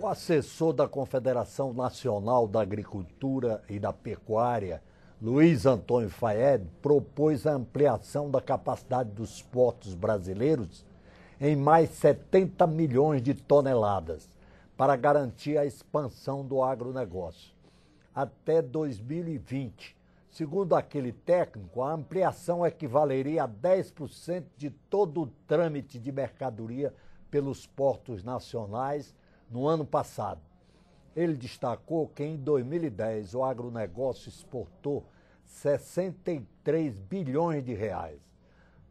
O assessor da Confederação Nacional da Agricultura e da Pecuária, Luiz Antônio Faed, propôs a ampliação da capacidade dos portos brasileiros em mais 70 milhões de toneladas, para garantir a expansão do agronegócio. Até 2020, segundo aquele técnico, a ampliação equivaleria a 10% de todo o trâmite de mercadoria pelos portos nacionais no ano passado. Ele destacou que em 2010 o agronegócio exportou 63 bilhões de reais.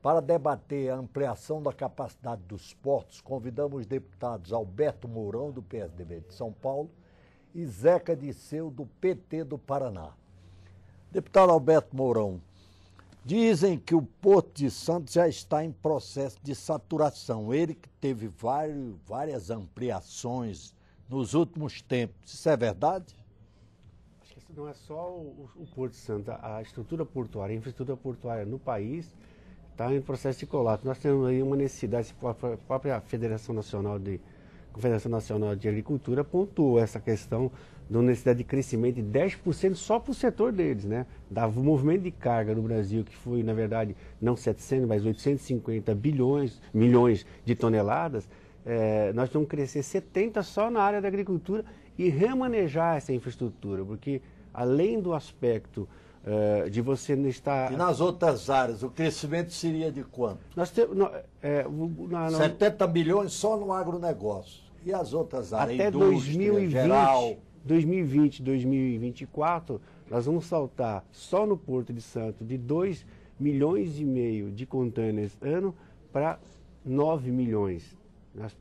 Para debater a ampliação da capacidade dos portos, convidamos os deputados Alberto Mourão, do PSDB de São Paulo, e Zeca Disseu, do PT do Paraná. Deputado Alberto Mourão, dizem que o Porto de Santos já está em processo de saturação. Ele que teve várias ampliações nos últimos tempos. Isso é verdade? Acho que isso não é só o Porto de Santos. A estrutura portuária, a infraestrutura portuária no país está em processo de colapso. Nós temos aí uma necessidade, a própria Confederação Nacional de Agricultura pontuou essa questão da necessidade de crescimento de 10% só para o setor deles, né? O movimento de carga no Brasil, que foi, na verdade, não 700, mas 850 milhões de toneladas, nós vamos crescer 70 só na área da agricultura e remanejar essa infraestrutura, porque além do aspecto de você não estar... E nas outras áreas, o crescimento seria de quanto? Nós temos... 70 bilhões só no agronegócio. E as outras áreas? Até Indústria, geral... 2020, 2024, nós vamos saltar só no Porto de Santos de 2,5 milhões de contêineres ano para 9 milhões.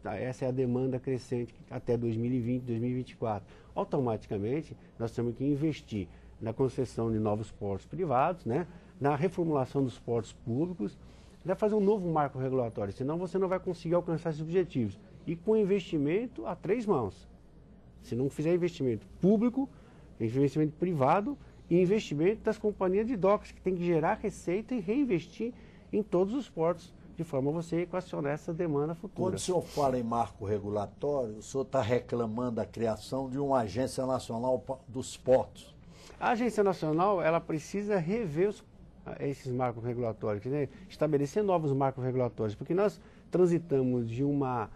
Essa é a demanda crescente até 2020, 2024. Automaticamente, nós temos que investir na concessão de novos portos privados, né? Na reformulação dos portos públicos, vai fazer um novo marco regulatório, senão você não vai conseguir alcançar esses objetivos. E com investimento a três mãos. Se não fizer investimento público, investimento privado e investimento das companhias de docas, que tem que gerar receita e reinvestir em todos os portos, de forma a você equacionar essa demanda futura. Quando o senhor fala em marco regulatório, o senhor está reclamando da criação de uma agência nacional dos portos. A agência nacional, ela precisa rever esses marcos regulatórios, né? Estabelecer novos marcos regulatórios, porque nós transitamos de uma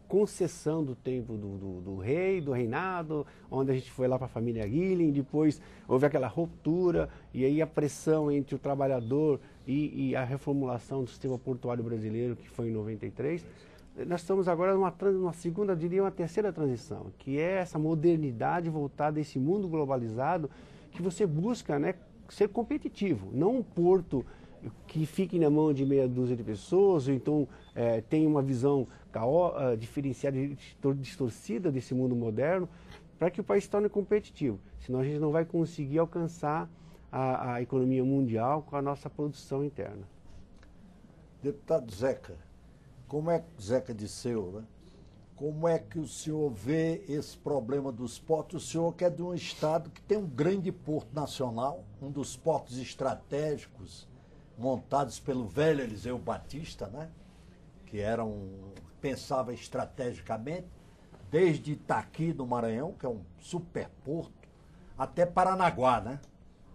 concessão do tempo do rei, do reinado, onde a gente foi lá para a família Guilhem, depois houve aquela ruptura, e aí a pressão entre o trabalhador e a reformulação do sistema portuário brasileiro, que foi em 93. Nós estamos agora numa segunda, diria uma terceira transição, que é essa modernidade voltada a esse mundo globalizado, que você busca, né, ser competitivo, não um porto que fique na mão de meia dúzia de pessoas, ou então tem uma visão diferenciada, distorcida desse mundo moderno, para que o país se torne competitivo. Senão a gente não vai conseguir alcançar a economia mundial com a nossa produção interna. Deputado Zeca, Zeca Disseu, né? Como é que o senhor vê esse problema dos portos? O senhor que é de um estado que tem um grande porto nacional, um dos portos estratégicos, montados pelo velho Eliseu Batista, né? Que pensava estrategicamente, desde Itaqui, do Maranhão, que é um superporto, até Paranaguá, né?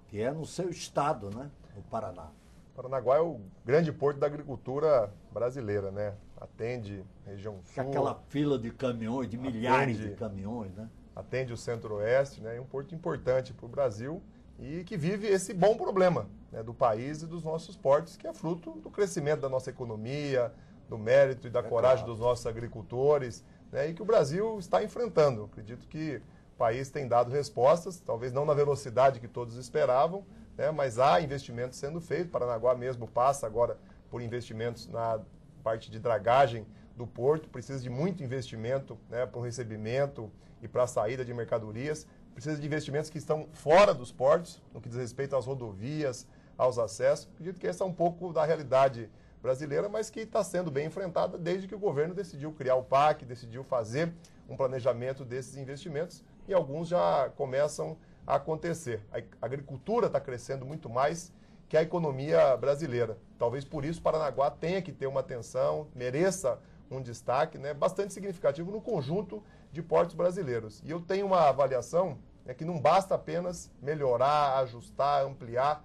Que é no seu estado, né? No Paraná. Paranaguá é o grande porto da agricultura brasileira, né? Atende a região sul. Aquela fila de caminhões, de milhares de caminhões, né? Atende o centro-oeste, né? É um porto importante para o Brasil e que vive esse bom problema, né, do país e dos nossos portos, que é fruto do crescimento da nossa economia, do mérito e da coragem dos nossos agricultores, né, e que o Brasil está enfrentando. Acredito que o país tem dado respostas, talvez não na velocidade que todos esperavam, né, mas há investimentos sendo feitos. Paranaguá mesmo passa agora por investimentos na parte de dragagem do porto, precisa de muito investimento, né, para o recebimento e para a saída de mercadorias. Precisa de investimentos que estão fora dos portos, no que diz respeito às rodovias, aos acessos. Acredito que essa é um pouco da realidade brasileira, mas que está sendo bem enfrentada desde que o governo decidiu criar o PAC, decidiu fazer um planejamento desses investimentos, e alguns já começam a acontecer. A agricultura está crescendo muito mais que a economia brasileira. Talvez por isso Paranaguá tenha que ter uma atenção, mereça um destaque, né, bastante significativo no conjunto de portos brasileiros. E eu tenho uma avaliação que não basta apenas melhorar, ajustar, ampliar,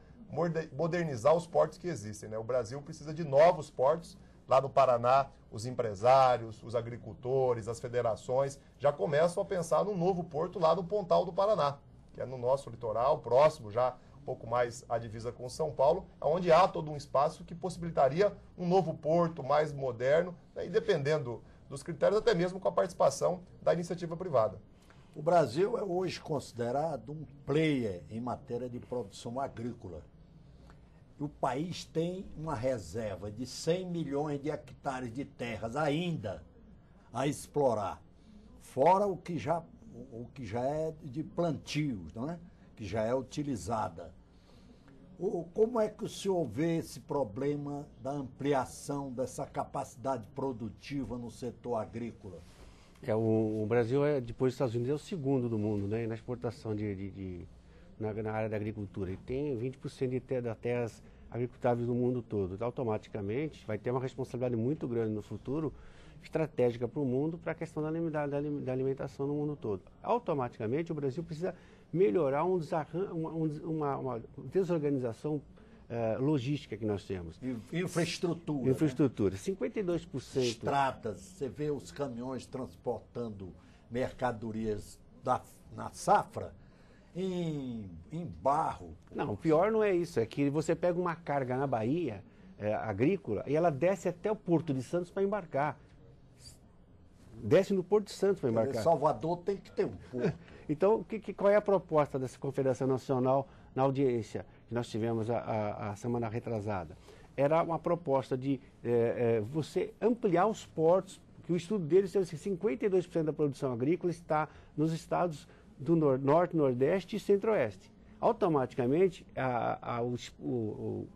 modernizar os portos que existem, né? O Brasil precisa de novos portos. Lá no Paraná, os empresários, os agricultores, as federações já começam a pensar num novo porto lá no Pontal do Paraná, que é no nosso litoral, próximo já um pouco mais à divisa com São Paulo, onde há todo um espaço que possibilitaria um novo porto mais moderno, né, e dependendo dos critérios, até mesmo com a participação da iniciativa privada. O Brasil é hoje considerado um player em matéria de produção agrícola. O país tem uma reserva de 100 milhões de hectares de terras ainda a explorar, fora o que já é de plantio, não é? Que já é utilizada. Como é que o senhor vê esse problema da ampliação dessa capacidade produtiva no setor agrícola? O Brasil, depois dos Estados Unidos, é o segundo do mundo, né, na exportação na área da agricultura. E tem 20% das terras agricultáveis no mundo todo. Então, automaticamente, vai ter uma responsabilidade muito grande no futuro, estratégica para o mundo, para a questão da alimentação no mundo todo. Automaticamente, o Brasil precisa melhorar uma desorganização logística que nós temos. Infraestrutura. Infraestrutura. 52%. Estradas, você vê os caminhões transportando mercadorias na safra em barro. Não, o pior não é isso, é que você pega uma carga na Bahia agrícola e ela desce até o Porto de Santos para embarcar. Desce no Porto de Santos para embarcar. Salvador tem que ter um porto. Então, qual é a proposta dessa Confederação Nacional na audiência que nós tivemos a semana retrasada? Era uma proposta de você ampliar os portos, que o estudo deles é que 52% da produção agrícola está nos estados do Norte, Nordeste e Centro-Oeste. Automaticamente, o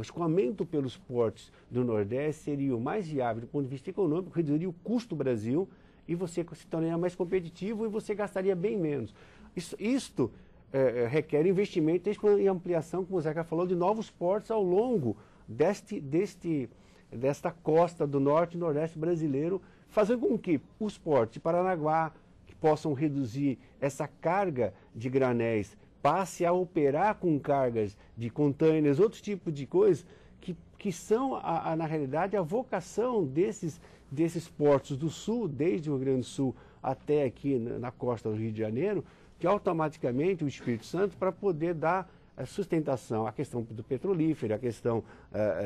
escoamento pelos portos do Nordeste seria o mais viável do ponto de vista econômico, reduziria o custo do Brasil e você se tornaria mais competitivo e você gastaria bem menos. Isto requer investimento e ampliação, como o Zeca falou, de novos portos ao longo desta costa do Norte e Nordeste brasileiro, fazendo com que os portos de Paranaguá, que possam reduzir essa carga de granéis, passe a operar com cargas de containers, outros tipos de coisas, que são, na realidade, a vocação desses portos do Sul, desde o Rio Grande do Sul até aqui na costa do Rio de Janeiro, que automaticamente o Espírito Santo, para poder dar sustentação à questão do petrolífero, à questão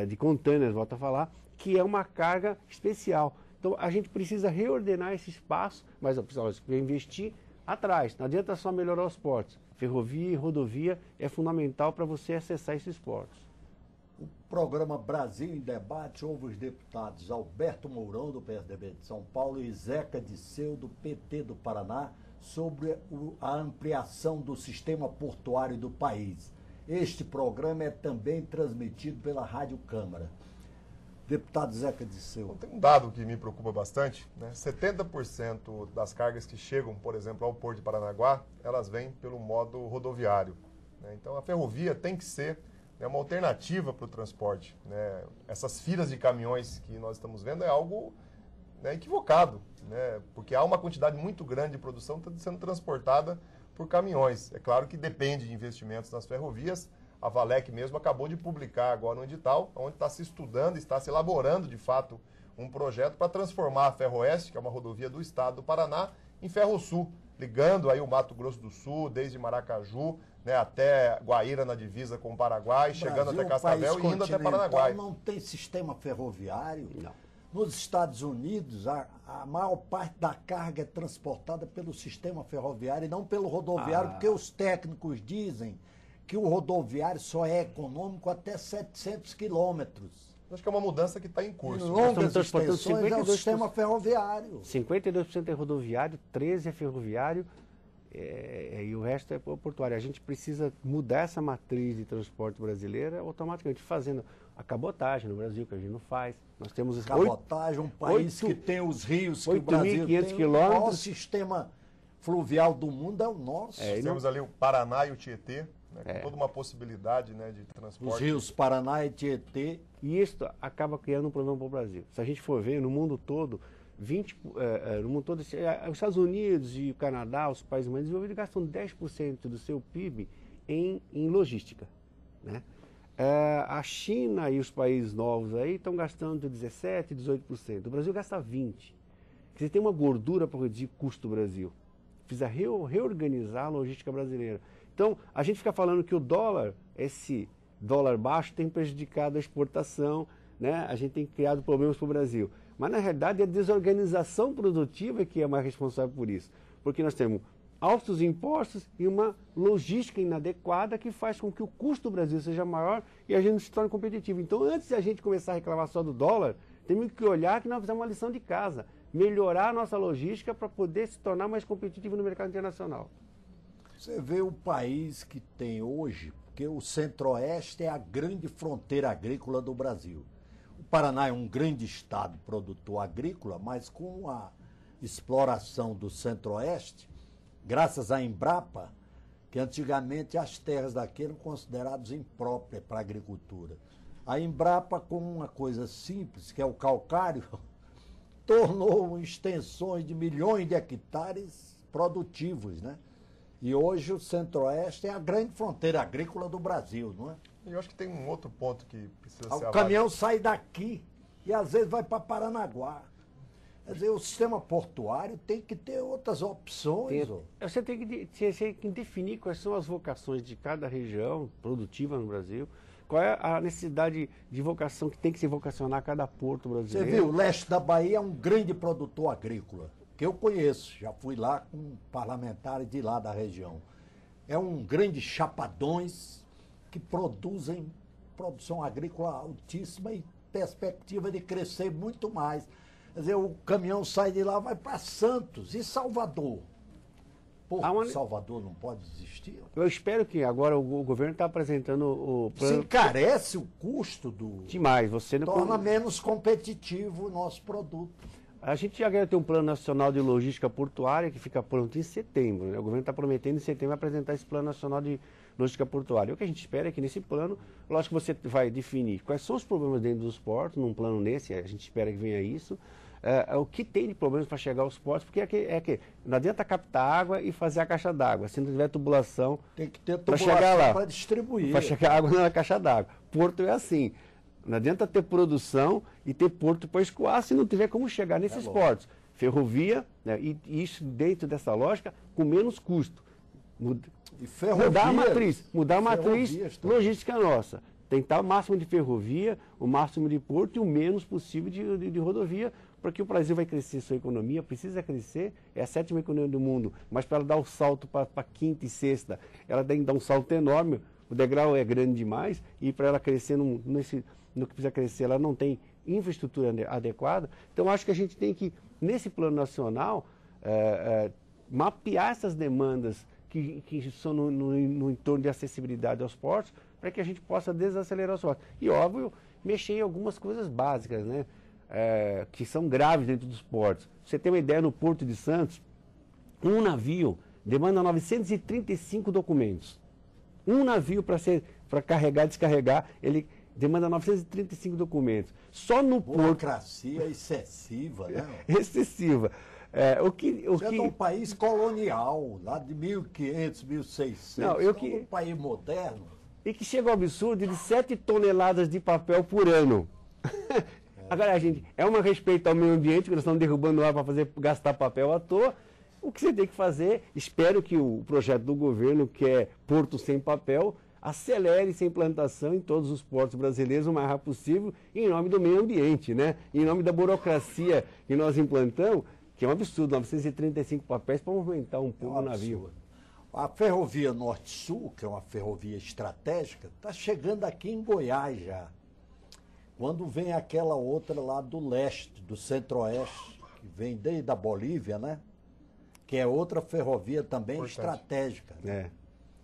de containers, volto a falar, que é uma carga especial. Então, a gente precisa reordenar esse espaço, mas precisa investir atrás. Não adianta só melhorar os portos. Ferrovia e rodovia é fundamental para você acessar esses portos. O programa Brasil em Debate ouve os deputados Alberto Mourão, do PSDB de São Paulo, e Zeca Disseu, do PT do Paraná, sobre a ampliação do sistema portuário do país. Este programa é também transmitido pela Rádio Câmara. Deputado Zeca Disseu. Tem um dado que me preocupa bastante, né? 70% das cargas que chegam, por exemplo, ao Porto de Paranaguá, elas vêm pelo modo rodoviário, né? Então a ferrovia tem que ser, né, uma alternativa para o transporte, né? Essas filas de caminhões que nós estamos vendo é algo, né, equivocado, né? Porque há uma quantidade muito grande de produção sendo transportada por caminhões. É claro que depende de investimentos nas ferrovias. A Valec mesmo acabou de publicar agora um edital, onde está se estudando, está se elaborando, de fato, um projeto para transformar a Ferroeste, que é uma rodovia do estado do Paraná, em Ferrosul, ligando aí o Mato Grosso do Sul, desde Maracaju, né, até Guaíra, na divisa com o Paraguai, chegando até Cascavel e indo até Paranaguá. Não tem sistema ferroviário. Não. Nos Estados Unidos, a maior parte da carga é transportada pelo sistema ferroviário e não pelo rodoviário, porque os técnicos dizem que o rodoviário só é econômico até 700 quilômetros. Acho que é uma mudança que está em curso. Em longas extensões é o sistema ferroviário. 52% é rodoviário, 13% é ferroviário e o resto é portuário. A gente precisa mudar essa matriz de transporte brasileira automaticamente, fazendo a cabotagem no Brasil, que a gente não faz. Nós temos cabotagem, um país que tem os rios que o Brasil tem. Quilômetros. O maior sistema fluvial do mundo é o nosso. Temos ali o Paraná e o Tietê, né, com toda uma possibilidade, né, de transporte. Os rios Paraná e Tietê. E isso acaba criando um problema para o Brasil. Se a gente for ver, no mundo todo, no mundo todo, os Estados Unidos e o Canadá, os países mais desenvolvidos, gastam 10% do seu PIB em logística, né? A China e os países novos aí estão gastando 17%, 18%. O Brasil gasta 20%. Você tem uma gordura para reduzir custo do Brasil. Precisa reorganizar a logística brasileira. Então, a gente fica falando que o dólar, esse dólar baixo, tem prejudicado a exportação, né? A gente tem criado problemas para o Brasil. Mas, na realidade, é a desorganização produtiva que é mais responsável por isso. Porque nós temos altos impostos e uma logística inadequada que faz com que o custo do Brasil seja maior e a gente não se torne competitivo. Então, antes de a gente começar a reclamar só do dólar, temos que olhar que nós fizemos uma lição de casa. Melhorar a nossa logística para poder se tornar mais competitivo no mercado internacional. Você vê o país que tem hoje, porque o Centro-Oeste é a grande fronteira agrícola do Brasil. O Paraná é um grande estado produtor agrícola, mas com a exploração do Centro-Oeste, graças à Embrapa, que antigamente as terras daqui eram consideradas impróprias para a agricultura. A Embrapa, com uma coisa simples, que é o calcário, tornou extensões de milhões de hectares produtivos, né? E hoje o Centro-Oeste é a grande fronteira agrícola do Brasil, não é? E eu acho que tem um outro ponto que precisa ser O avaliado. caminhão sai daqui e às vezes vai para Paranaguá. Quer dizer, o sistema portuário tem que ter outras opções. Você tem que definir quais são as vocações de cada região produtiva no Brasil. Qual é a necessidade de vocação que tem que se vocacionar cada porto brasileiro? Você viu, o leste da Bahia é um grande produtor agrícola, que eu conheço, já fui lá com parlamentares de lá da região. É um grande chapadões que produzem produção agrícola altíssima e perspectiva de crescer muito mais. Quer dizer, o caminhão sai de lá, vai para Santos e Salvador. Porto de Salvador não pode existir? Eu espero que agora o governo está apresentando o plano. Se encarece o custo do... Demais. Você não torna menos competitivo o nosso produto. A gente já quer ter um plano nacional de logística portuária que fica pronto em setembro, né? O governo está prometendo em setembro apresentar esse plano nacional de logística portuária. O que a gente espera é que nesse plano, lógico que você vai definir quais são os problemas dentro dos portos, num plano nesse, a gente espera que venha isso. O que tem de problemas para chegar aos portos, porque não adianta captar água e fazer a caixa d'água. Se não tiver tubulação, tem que ter tubulação para chegar lá, para distribuir. Para chegar água na caixa d'água. Porto é assim. Não adianta ter produção e ter porto para escoar se não tiver como chegar nesses portos. Ferrovia, né, e isso dentro dessa lógica, com menos custo. Mudar a matriz logística nossa. Tentar o máximo de ferrovia, o máximo de porto e o menos possível de rodovia, porque o Brasil vai crescer sua economia, precisa crescer, é a 7ª economia do mundo, mas para ela dar o salto para a 5ª e 6ª, ela tem que dar um salto enorme, o degrau é grande demais, e para ela crescer no que precisa crescer, ela não tem infraestrutura adequada. Então, acho que a gente tem que, nesse plano nacional, mapear essas demandas que são no entorno de acessibilidade aos portos, para que a gente possa desacelerar os portos. E, óbvio, mexer em algumas coisas básicas, né? Que são graves dentro dos portos. Você tem uma ideia, no Porto de Santos, um navio demanda 935 documentos. Um navio para carregar e descarregar, ele demanda 935 documentos. Só no porto... Burocracia excessiva, né? Excessiva. Você é de um país colonial, lá de 1500, 1600. Não, um país moderno. E que chega ao absurdo de 7 toneladas de papel por ano. Agora, gente, é um respeito ao meio ambiente, que nós estamos derrubando lá para gastar papel à toa. O que você tem que fazer, espero que o projeto do governo, que é Porto Sem Papel, acelere essa implantação em todos os portos brasileiros o mais rápido possível, em nome do meio ambiente, né? Em nome da burocracia que nós implantamos, que é um absurdo, 935 papéis para aumentar um pouco o navio. A ferrovia Norte-Sul, que é uma ferrovia estratégica, está chegando aqui em Goiás já. Quando vem aquela outra lá do leste, do Centro-Oeste, que vem desde a Bolívia, né? Que é outra ferrovia também estratégica, né?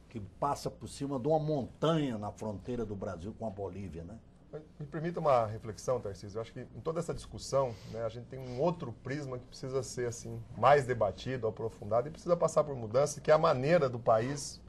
Que passa por cima de uma montanha na fronteira do Brasil com a Bolívia, né? Me permita uma reflexão, Tarcísio. Eu acho que em toda essa discussão, né, a gente tem um outro prisma que precisa ser assim, mais debatido, aprofundado e precisa passar por mudança, que é a maneira do país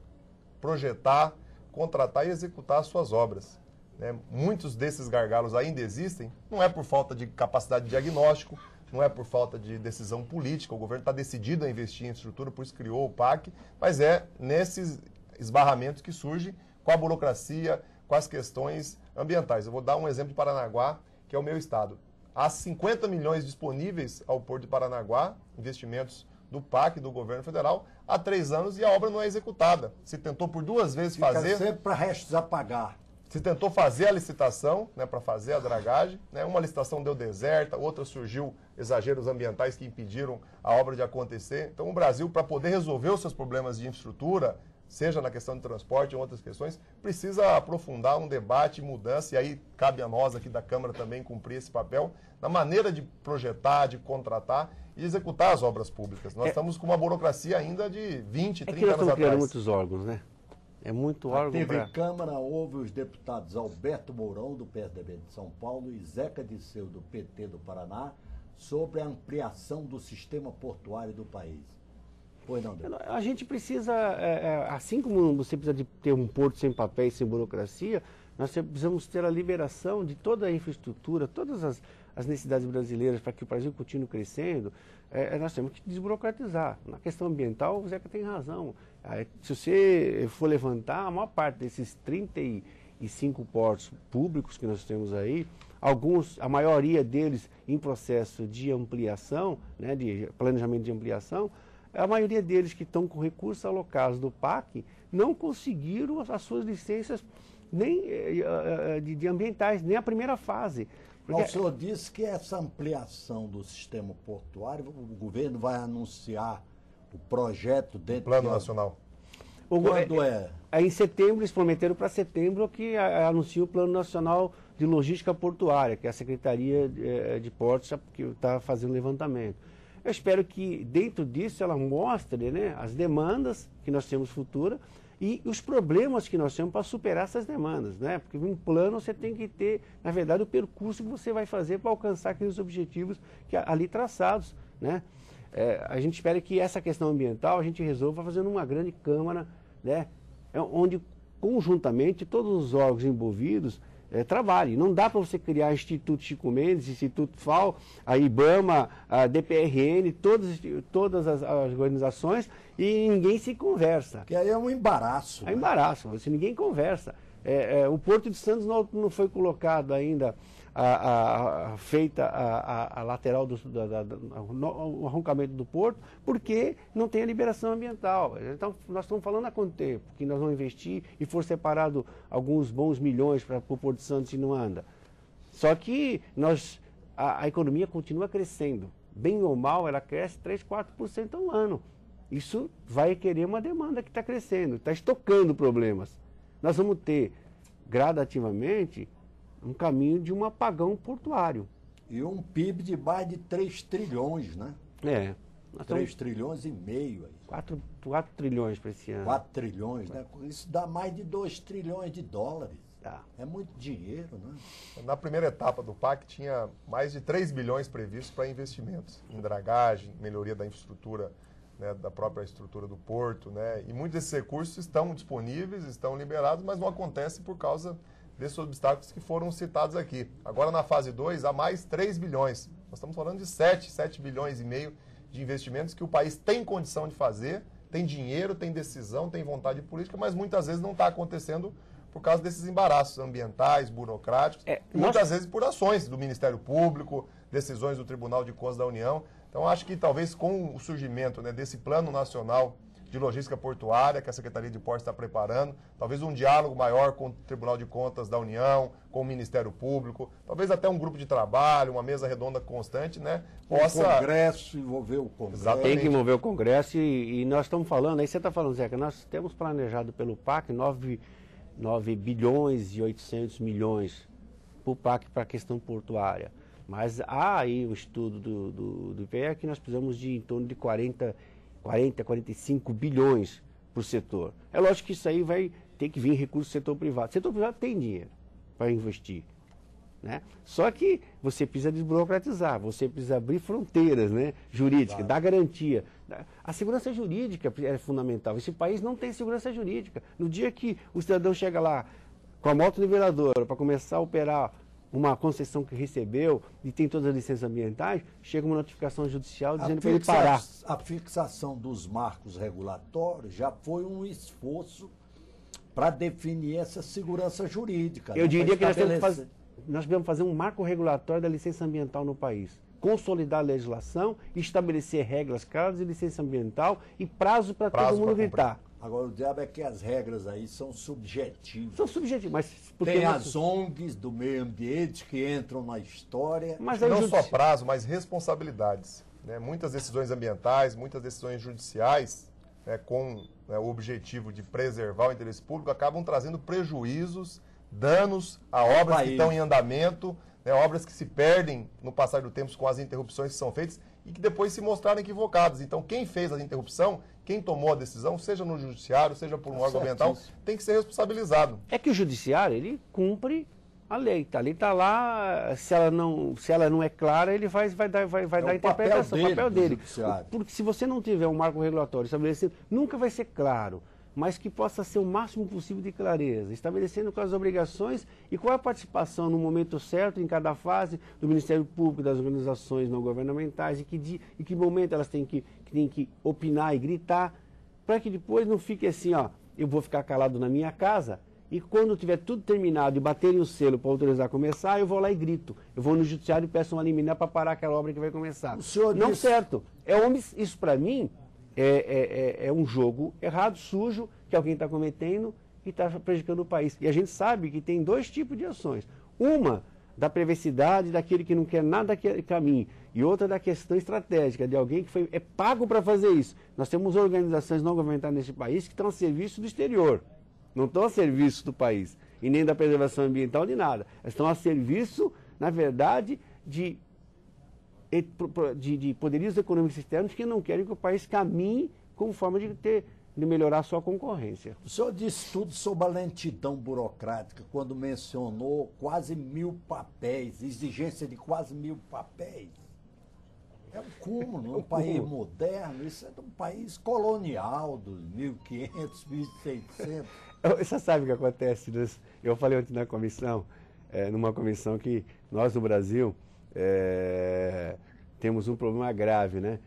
projetar, contratar e executar as suas obras. Né? Muitos desses gargalos ainda existem, não é por falta de capacidade de diagnóstico, não é por falta de decisão política, o governo está decidido a investir em infraestrutura, por isso criou o PAC, mas é nesses esbarramentos que surge com a burocracia, com as questões ambientais. Eu vou dar um exemplo de Paranaguá, que é o meu estado. Há 50 milhões disponíveis ao Porto de Paranaguá, investimentos do PAC, do governo federal, há 3 anos e a obra não é executada. Se tentou por 2 vezes fazer... sempre para restos a pagar. Se tentou fazer a licitação, né, para fazer a dragagem, né, uma licitação deu deserta, outra surgiu exageros ambientais que impediram a obra de acontecer. Então o Brasil, para poder resolver os seus problemas de infraestrutura, seja na questão de transporte ou outras questões, precisa aprofundar um debate, mudança, e aí cabe a nós aqui da Câmara também cumprir esse papel, na maneira de projetar, de contratar e executar as obras públicas. Nós estamos com uma burocracia ainda de 20, 30 anos atrás. É que nós estamos criando muitos órgãos, né? É muito órgão. A TV Câmara ouve os deputados Alberto Mourão, do PSDB de São Paulo, e Zeca Disseu, do PT do Paraná, sobre a ampliação do sistema portuário do país. Pois não, deputado? A gente precisa, assim como você precisa de ter um porto sem papéis, sem burocracia, nós precisamos ter a liberação de toda a infraestrutura, todas as necessidades brasileiras para que o Brasil continue crescendo. Nós temos que desburocratizar. Na questão ambiental, o Zeca tem razão. Se você for levantar, a maior parte desses 35 portos públicos que nós temos aí, a maioria deles em processo de ampliação, né, de planejamento de ampliação, a maioria deles que estão com recursos alocados do PAC não conseguiram as suas licenças nem de ambientais, nem a primeira fase. Porque... O senhor disse que essa ampliação do sistema portuário, o governo vai anunciar o projeto dentro do Plano Nacional. Quando é? Em setembro, eles prometeram para setembro que anuncia o Plano Nacional de Logística Portuária, que é a Secretaria de Portos que está fazendo o levantamento. Eu espero que dentro disso ela mostre, né, as demandas que nós temos futura e os problemas que nós temos para superar essas demandas, né? Porque um plano você tem que ter, na verdade, o percurso que você vai fazer para alcançar aqueles objetivos que ali traçados, né? A gente espera que essa questão ambiental a gente resolva fazendo uma grande Câmara, né? Onde conjuntamente todos os órgãos envolvidos trabalhem. Não dá para você criar Instituto Chico Mendes, Instituto FAO, a IBAMA, a DPRN, todas as organizações e ninguém se conversa. Que aí é um embaraço. É embaraço, ninguém conversa. O Porto de Santos não foi colocado ainda feita a lateral o arroncamento do porto, porque não tem a liberação ambiental. Então, nós estamos falando há quanto tempo que nós vamos investir e for separado alguns bons milhões para o Porto de Santos e não anda. Só que a economia continua crescendo. Bem ou mal, ela cresce 3, 4% ao ano. Isso vai requerer uma demanda que está crescendo, está estocando problemas. Nós vamos ter, gradativamente, um caminho de um apagão portuário. E um PIB de mais de 3 trilhões, né? 3 trilhões e meio aí. 4 trilhões para esse ano. 4 trilhões, né? Isso dá mais de 2 trilhões de dólares. Tá. É muito dinheiro, né? Na primeira etapa do PAC tinha mais de 3 bilhões previstos para investimentos em dragagem, melhoria da infraestrutura, né, da própria estrutura do porto, né? E muitos desses recursos estão disponíveis, estão liberados, mas não acontece por causa desses obstáculos que foram citados aqui. Agora, na fase 2, há mais 3 bilhões. Nós estamos falando de 7 bilhões e meio de investimentos que o país tem condição de fazer, tem dinheiro, tem decisão, tem vontade política, mas muitas vezes não está acontecendo por causa desses embaraços ambientais, burocráticos, muitas vezes por ações do Ministério Público, decisões do Tribunal de Contas da União. Então, acho que talvez com o surgimento, né, desse Plano Nacional de Logística Portuária, que a Secretaria de Portos está preparando, talvez um diálogo maior com o Tribunal de Contas da União, com o Ministério Público, talvez até um grupo de trabalho, uma mesa redonda constante, né? Possa... O Congresso, envolver o Congresso. Exatamente. Tem que envolver o Congresso e nós estamos falando, aí você está falando, Zeca, nós temos planejado pelo PAC 9 bilhões e 800 milhões para o PAC para a questão portuária. Mas há aí o estudo do IPE que nós precisamos de em torno de 45 bilhões para o setor. É lógico que isso aí vai ter que vir recurso do setor privado. O setor privado tem dinheiro para investir, né? Só que você precisa desburocratizar, você precisa abrir fronteiras, né, jurídicas, claro, dar garantia. A segurança jurídica é fundamental. Esse país não tem segurança jurídica. No dia que o cidadão chega lá com a moto niveladora para começar a operar uma concessão que recebeu e tem todas as licenças ambientais, chega uma notificação judicial dizendo para ele parar. A fixação dos marcos regulatórios já foi um esforço para definir essa segurança jurídica. Eu diria que nós devemos fazer um marco regulatório da licença ambiental no país. Consolidar a legislação, estabelecer regras claras de licença ambiental e prazo para todo mundo gritar. Agora, o diabo é que as regras aí são subjetivas. São subjetivas, mas... Tem as ONGs do meio ambiente que entram na história. Mas não só prazo, mas responsabilidades. Né? Muitas decisões ambientais, muitas decisões judiciais, né, com o objetivo de preservar o interesse público, acabam trazendo prejuízos, danos a obras que estão em andamento, né, obras que se perdem no passar do tempo com as interrupções que são feitas e que depois se mostraram equivocadas. Então, quem fez a interrupção, quem tomou a decisão, seja no judiciário, seja por um órgão ambiental, tem que ser responsabilizado. É que o judiciário, ele cumpre a lei. A lei está lá, se ela não é clara, ele vai dar interpretação, o papel dele. Porque se você não tiver um marco regulatório estabelecido, nunca vai ser claro, mas que possa ser o máximo possível de clareza, estabelecendo quais as obrigações e qual é a participação no momento certo, em cada fase, do Ministério Público, das organizações não governamentais, e que momento elas têm que opinar e gritar, para que depois não fique assim, ó, eu vou ficar calado na minha casa, e quando tiver tudo terminado e baterem o selo para autorizar a começar, eu vou lá e grito. Eu vou no judiciário e peço uma liminar para parar aquela obra que vai começar. Não certo. Isso para mim é um jogo errado, sujo, que alguém está cometendo e está prejudicando o país. E a gente sabe que tem dois tipos de ações. Uma da perversidade daquele que não quer nada daquele caminho. E outra da questão estratégica, de alguém que é pago para fazer isso. Nós temos organizações não governamentais nesse país que estão a serviço do exterior. Não estão a serviço do país. E nem da preservação ambiental, de nada. Elas estão a serviço, na verdade, de poderios econômicos externos que não querem que o país caminhe como forma de melhorar a sua concorrência. O senhor disse tudo sobre a lentidão burocrática, quando mencionou quase 1000 papéis, exigência de quase 1000 papéis. É um cúmulo, num país moderno, isso é de um país colonial, dos 1500, 1600. Você sabe o que acontece? Eu falei ontem na comissão, numa comissão que nós no Brasil temos um problema grave, né?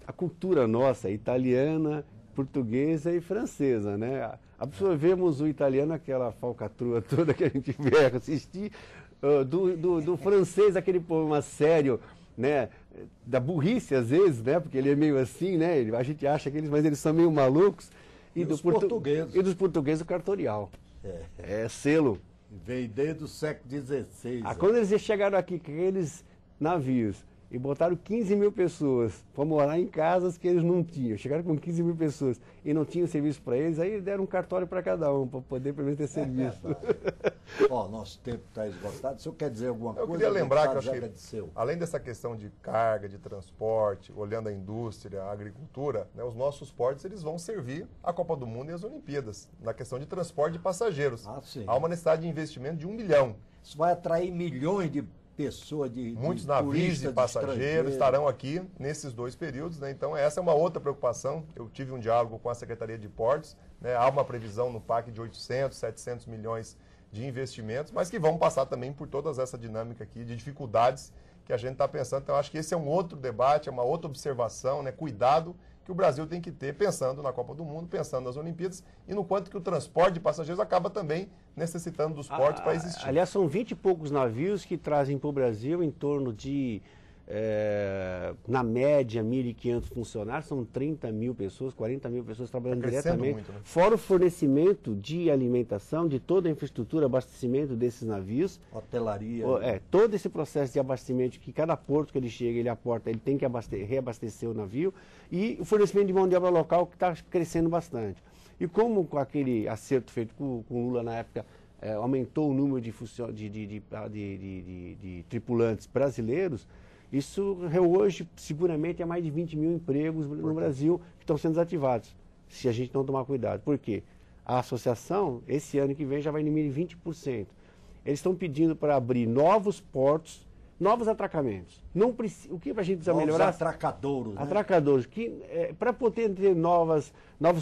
A cultura nossa é italiana, portuguesa e francesa, né? Absorvemos o italiano, aquela falcatrua toda que a gente vê assistir, do francês, aquele problema sério, né? Da burrice às vezes, né? Porque ele é meio assim, né? A gente acha que eles são meio malucos. E dos portugueses o cartorial. É selo. Veio desde o século XVI. Quando eles chegaram aqui com aqueles navios e botaram 15 mil pessoas para morar em casas que eles não tinham. Chegaram com 15 mil pessoas e não tinham serviço para eles, aí deram um cartório para cada um, para poder pelo menos ter serviço. Nosso tempo está esgotado. O senhor quer dizer alguma coisa? Eu queria lembrar que, eu acho que além dessa questão de carga, de transporte, olhando a indústria, a agricultura, né, os nossos portos eles vão servir a Copa do Mundo e as Olimpíadas, na questão de transporte de passageiros. Há uma necessidade de investimento de 1 bilhão. Isso vai atrair milhões de pessoas, muitos navios e passageiros estarão aqui nesses 2 períodos, né? Então essa é uma outra preocupação. Eu tive um diálogo com a Secretaria de Portos, né? Há uma previsão no PAC de 800, 700 milhões de investimentos, mas que vão passar também por toda essa dinâmica aqui de dificuldades que a gente está pensando. Então acho que esse é um outro debate, é uma outra observação, né? Cuidado que o Brasil tem que ter, pensando na Copa do Mundo, pensando nas Olimpíadas, e no quanto que o transporte de passageiros acaba também necessitando dos portos para existir. Aliás, são 20 e poucos navios que trazem para o Brasil em torno de, na média, 1.500 funcionários, são 30 mil pessoas, 40 mil pessoas trabalhando diretamente, muito, né? Fora o fornecimento de alimentação, de toda a infraestrutura, abastecimento desses navios. Hotelaria. Todo esse processo de abastecimento, que cada porto que ele chega, ele aporta, ele tem que reabastecer o navio, e o fornecimento de mão de obra local, que está crescendo bastante. E como com aquele acerto feito com Lula na época, aumentou o número de tripulantes brasileiros, isso hoje seguramente é mais de 20 mil empregos no Brasil que estão sendo desativados, se a gente não tomar cuidado. Por quê? A associação, esse ano que vem, já vai diminuir 20%. Eles estão pedindo para abrir novos portos, novos atracamentos. O que a gente precisa melhorar? Atracadouros. Né? Atracadouros, para poder ter novas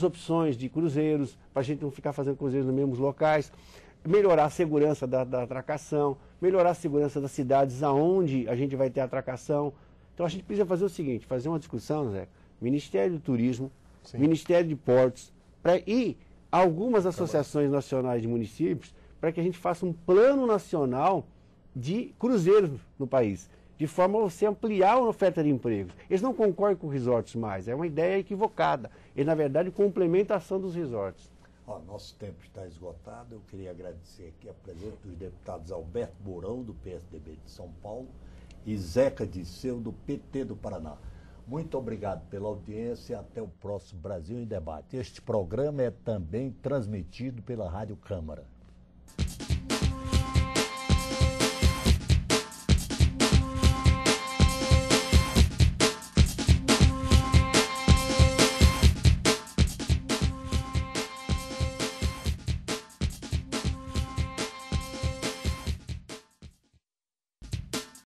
opções de cruzeiros, para a gente não ficar fazendo cruzeiros nos mesmos locais. melhorar a segurança da atracação, melhorar a segurança das cidades aonde a gente vai ter atracação. Então a gente precisa fazer o seguinte, fazer uma discussão, Zé, Ministério do Turismo, Sim. Ministério de Portos, e algumas associações nacionais de municípios, para que a gente faça um plano nacional de cruzeiros no país, de forma a você ampliar a oferta de empregos. Eles não concordam com resorts mais, é uma ideia equivocada. Eles, na verdade, complementam a ação dos resorts. Ó, nosso tempo está esgotado. Eu queria agradecer aqui a presença dos deputados Alberto Mourão, do PSDB de São Paulo, e Zeca Disseu, do PT do Paraná. Muito obrigado pela audiência e até o próximo Brasil em Debate. Este programa é também transmitido pela Rádio Câmara.